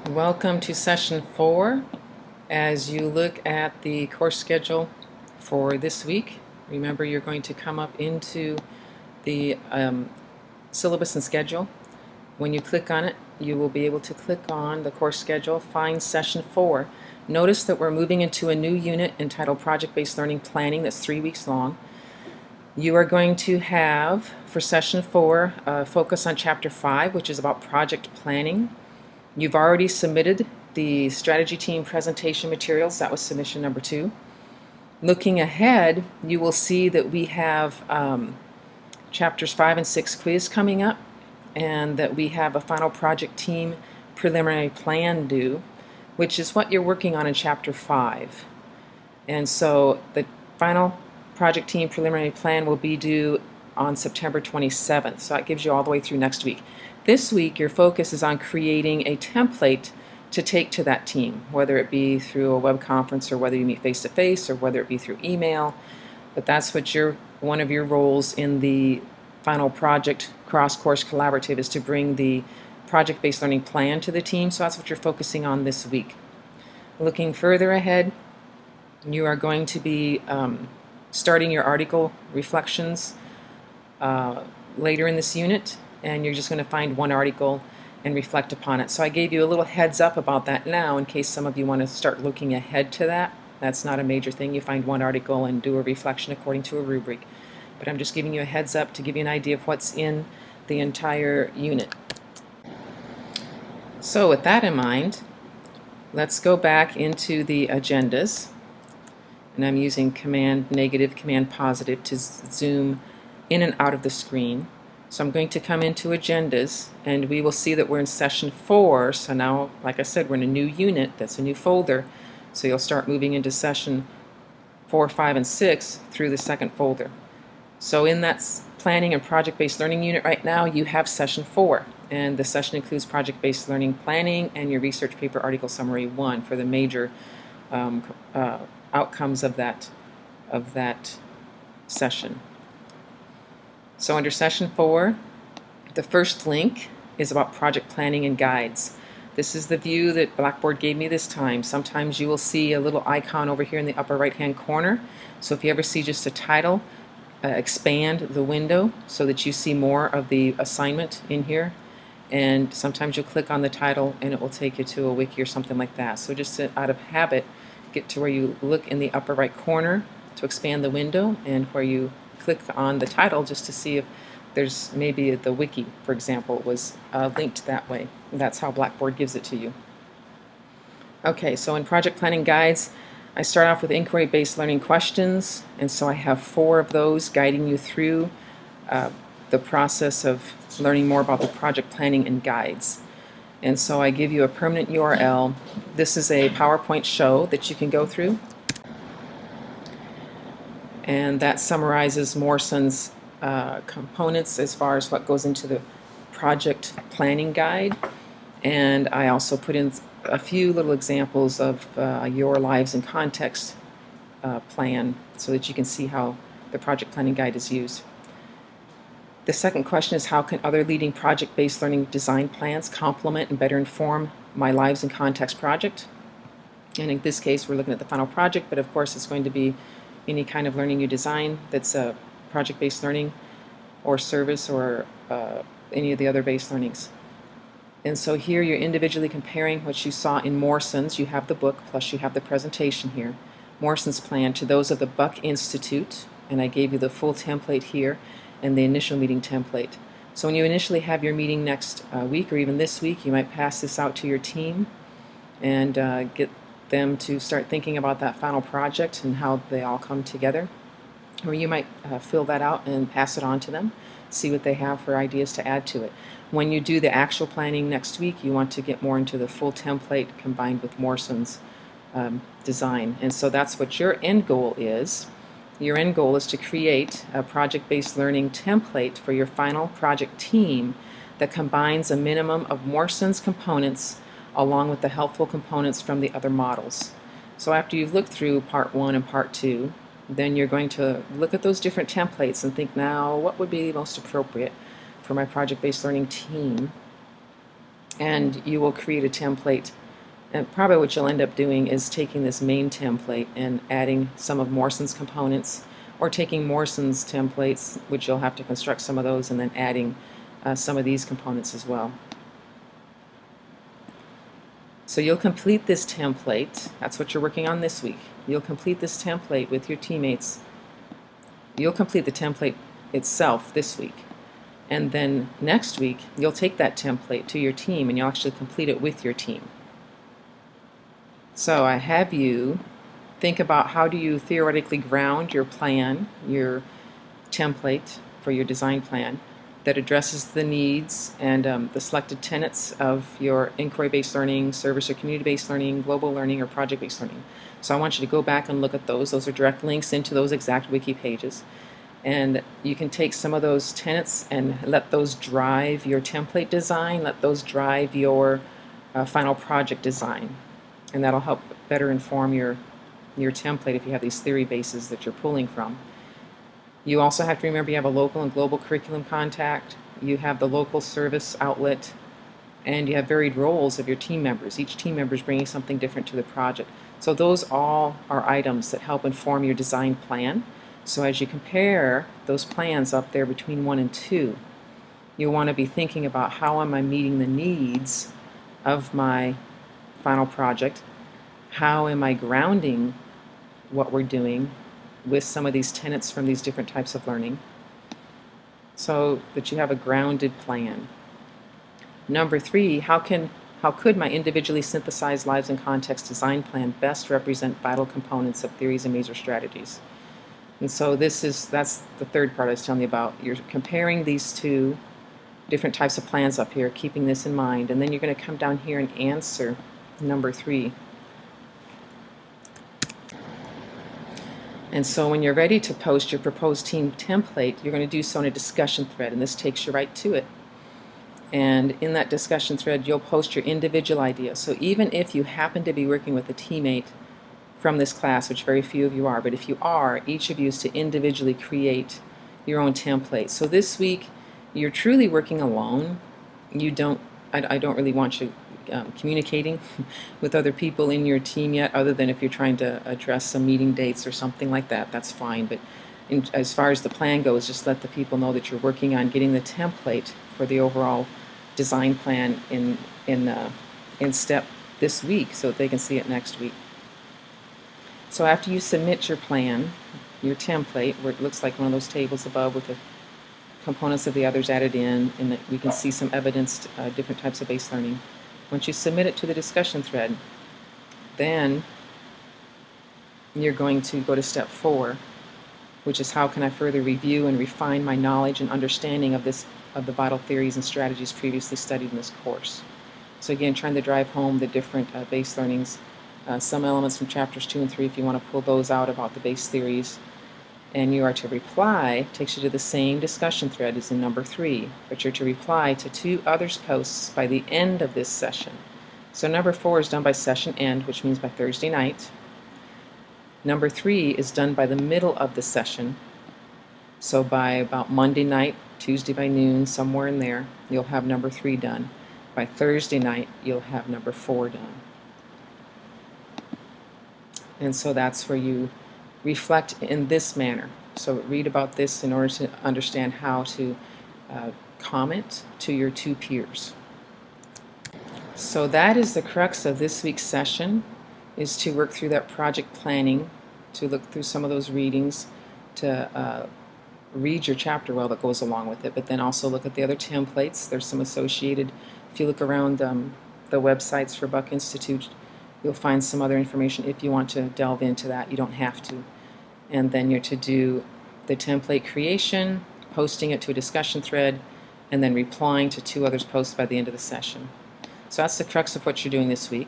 Welcome to session 4. As you look at the course schedule for this week, remember you're going to come up into the syllabus and schedule. When you click on it, you will be able to click on the course schedule, find session 4. Notice that we're moving into a new unit entitled Project-Based Learning Planning that's 3 weeks long. You are going to have, for session 4, focus on chapter 5, which is about project planning. You've already submitted the strategy team presentation materials. That was submission number 2. Looking ahead, you will see that we have chapters 5 and 6 quiz coming up, and that we have a final project team preliminary plan due, which is what you're working on in chapter 5. And so the final project team preliminary plan will be due on September 27th. So that gives you all the way through next week. This week, your focus is on creating a template to take to that team, whether it be through a web conference or whether you meet face-to-face or whether it be through email. But that's what one of your roles in the final project cross-course collaborative is, to bring the project-based learning plan to the team. So that's what you're focusing on this week. Looking further ahead, you are going to be starting your article reflections later in this unit, and you're just going to find one article and reflect upon it. So I gave you a little heads up about that now in case some of you want to start looking ahead to that. That's not a major thing. You find one article and do a reflection according to a rubric. But I'm just giving you a heads up to give you an idea of what's in the entire unit. So with that in mind, let's go back into the agendas. And I'm using command negative, command positive to zoom in and out of the screen. So I'm going to come into agendas, and we will see that we're in session 4. So now, like I said, we're in a new unit. That's a new folder. So you'll start moving into session 4, 5, and 6 through the second folder. So in that planning and project-based learning unit right now, you have session 4. And the session includes project-based learning planning and your research paper article summary 1 for the major outcomes of that session. So under session 4, the first link is about project planning and guides. This is the view that Blackboard gave me this time. Sometimes you will see a little icon over here in the upper right hand corner. So if you ever see just a title, expand the window so that you see more of the assignment in here. And sometimes you'll click on the title and it will take you to a wiki or something like that. So just out of habit, get to where you look in the upper right corner to expand the window, and where you click on the title just to see if there's maybe the wiki, for example, was linked that way. That's how Blackboard gives it to you. Okay, so in project planning guides, I start off with inquiry-based learning questions, and so I have 4 of those guiding you through the process of learning more about the project planning and guides. And so I give you a permanent URL. This is a PowerPoint show that you can go through. And that summarizes Morrison's components as far as what goes into the project planning guide. And I also put in a few little examples of your lives in context plan so that you can see how the project planning guide is used. The second question is, how can other leading project-based learning design plans complement and better inform my lives in context project? And in this case, we're looking at the final project, but of course it's going to be any kind of learning you design that's a project-based learning or service or any of the other based learnings. And so here you're individually comparing what you saw in Morrison's. You have the book, plus you have the presentation here. Morrison's plan to those of the Buck Institute, and I gave you the full template here and the initial meeting template. So when you initially have your meeting next week or even this week, you might pass this out to your team and get them to start thinking about that final project and how they all come together. Or you might fill that out and pass it on to them, see what they have for ideas to add to it. When you do the actual planning next week, you want to get more into the full template combined with Morrison's design. And so that's what your end goal is. Your end goal is to create a project-based learning template for your final project team that combines a minimum of Morrison's components along with the helpful components from the other models. So after you've looked through part 1 and part 2, then you're going to look at those different templates and think, now what would be most appropriate for my project-based learning team and you will create a template. And probably what you'll end up doing is taking this main template and adding some of Morrison's components, or taking Morrison's templates, which you'll have to construct some of those, and then adding some of these components as well. So you'll complete this template. That's what you're working on this week. You'll complete this template with your teammates. You'll complete the template itself this week. And then next week, you'll take that template to your team and you'll actually complete it with your team. So I have you think about, how do you theoretically ground your plan, your template for your design plan that addresses the needs and the selected tenets of your inquiry-based learning, service or community-based learning, global learning, or project-based learning. So I want you to go back and look at those. Those are direct links into those exact wiki pages. And you can take some of those tenets and let those drive your template design, let those drive your final project design. And that'll help better inform your template if you have these theory bases that you're pulling from. You also have to remember you have a local and global curriculum contact, you have the local service outlet, and you have varied roles of your team members. Each team member is bringing something different to the project. So those all are items that help inform your design plan. So as you compare those plans up there between 1 and 2, you'll want to be thinking about, how am I meeting the needs of my final project? How am I grounding what we're doing with some of these tenets from these different types of learning, so that you have a grounded plan? Number 3, how could my individually synthesized lives and context design plan best represent vital components of theories and major strategies? And so that's the third part I was telling you about. You're comparing these two different types of plans up here, keeping this in mind, and then you're going to come down here and answer number 3. And so when you're ready to post your proposed team template, you're going to do so in a discussion thread, and this takes you right to it. And in that discussion thread, you'll post your individual idea. So even if you happen to be working with a teammate from this class, which very few of you are, but if you are, each of you is to individually create your own template. So this week, you're truly working alone. I don't really want you communicating with other people in your team yet, other than if you're trying to address some meeting dates or something like that. That's fine. But as far as the plan goes, just let the people know that you're working on getting the template for the overall design plan in step this week, so that they can see it next week. So after you submit your plan, your template, where it looks like one of those tables above with the components of the others added in, and that we can see some evidenced different types of base learning. Once you submit it to the discussion thread, then you're going to go to step 4, which is, how can I further review and refine my knowledge and understanding of the vital theories and strategies previously studied in this course. So again, trying to drive home the different base learnings, some elements from chapters 2 and 3 if you want to pull those out about the base theories. And you are to reply, takes you to the same discussion thread as in number 3, but you're to reply to 2 others' posts by the end of this session. So number 4 is done by session end, which means by Thursday night. Number 3 is done by the middle of the session. So by about Monday night, Tuesday by noon, somewhere in there, you'll have number 3 done. By Thursday night, you'll have number 4 done. And so that's where you reflect in this manner. So read about this in order to understand how to comment to your 2 peers. So that is the crux of this week's session, is to work through that project planning, to look through some of those readings, to read your chapter well that goes along with it, but then also look at the other templates. There's some associated, if you look around the websites for Buck Institute, you'll find some other information if you want to delve into that. You don't have to. And then you're to do the template creation, posting it to a discussion thread, and then replying to 2 others' posts by the end of the session. So that's the crux of what you're doing this week.